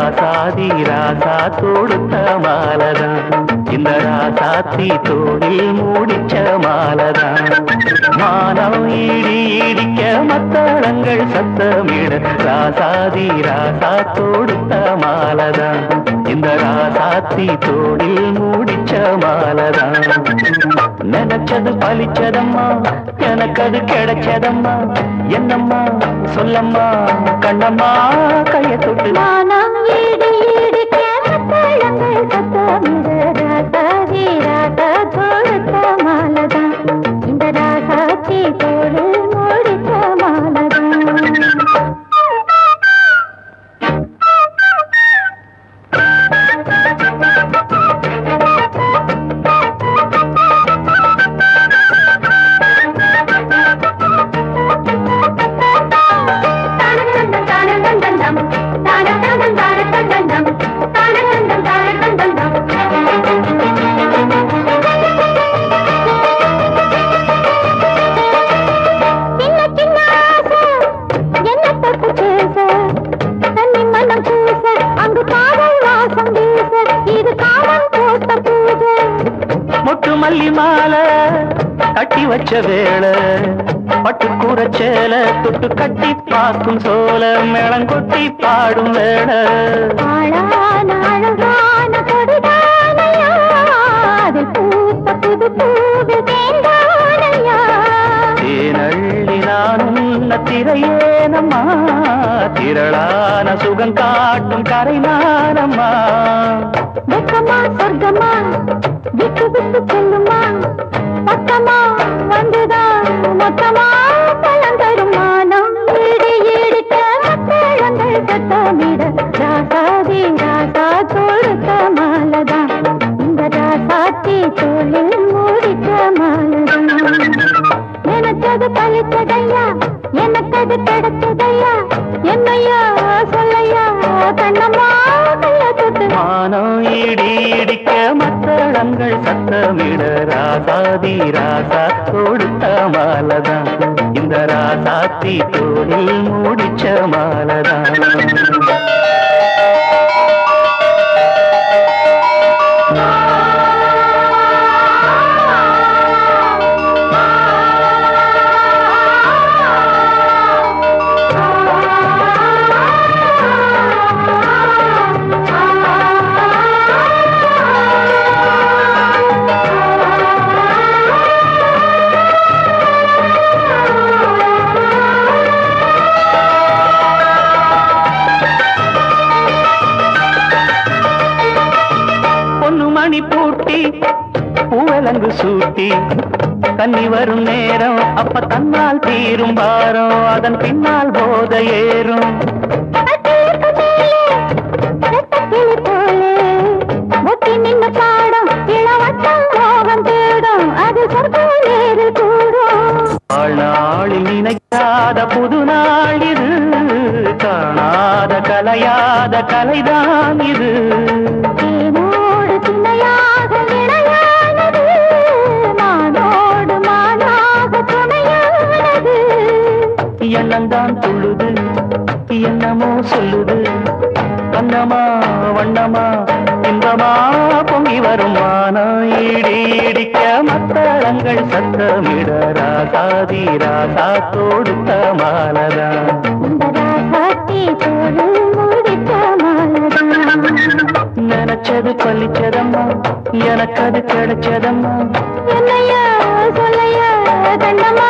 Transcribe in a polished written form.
ராசாதி ராசா தொடுத்த மாலதான் இந்த ராசாத்தி தோளில் மூடிச்ச மாலதான் மானம் ஈடி இடிக்க மத்தளங்கள் சத்தமிட ராசாதி ராசா தொடுத்த மாலதான் இந்த ராசாத்தி தோளில் மூடிச்ச மாலதான் நினைச்சது பலிச்சதம்மா எனக்கு அது கிடைச்சதம்மா என்னம்மா சொல்லம்மா கண்ணம்மா கைய தொட்டு மானம் ஈடி இடிக்க மத்தளங்கள் சத்தமிட ராசாதி ராசா தொடுத்த மாலதான் இந்த ராசாத்தி தோளில் மூடிச்ச மாலதான் மொட்டு மல்லி மாலை கட்டி வச்ச வேளை பட்டுக்கூட சேல தொட்டு கட்டி பார்க்கும் சோல மேளங்கொட்டி பாடும் வேளை தேனள்ளி நானும் திரையேனம்மா திரளான சுகம் காட்டும் கரை நானம்மா வெக்கமா சொர்க்கமா விட்டு விட்டு செல்லுமா பக்கமா வந்துதான் மொத்தமா பழந்தரும் மானம் ஈடி இடிக்க மத்தளங்கள் சத்தமிட ராசாதி ராசா தொடுத்த மாலதான் இந்த ராசாத்தி தோளில் மூடிச்ச மாலதான் நினைச்சது பழிச்சதையா எனக்கு அது கிடைச்சதையா என்னையா சொல்லையா கண்ணம்மா கைய தொட்டு மானம் ஈடி இடிக்க மத்தளங்கள் சத்தமிட ராசாதி ராசா கொடுத்த மாலதான் இந்த ராசாத்தி தோளில் மூடிச்ச மாலதான் மணி பூட்டி பூவலங்கு சூட்டி கன்னி வரும் நேரம் அப்ப தன்னால் தீரும் பாரம் அதன் பின்னால் போத ஏறும் வாழ்நாளில் நினைக்காத புது நாள் இது காணாத கலையாத கலைதான் இது எண்ணந்தான் துள்ளுது என்னமோ சொல்லுது கண்ணமா வண்ணமா இன்பமா பொங்கி வரும் மானம் ஈடி இடிக்க மத்தளங்கள் சத்தமிட ராசாதி ராசா தொடுத்த மாலதான் நினைச்சது பழிச்சதம்மா எனக்கு அது கிடைச்சதம்மா என்னையா சொல்லையா கண்ணம்மா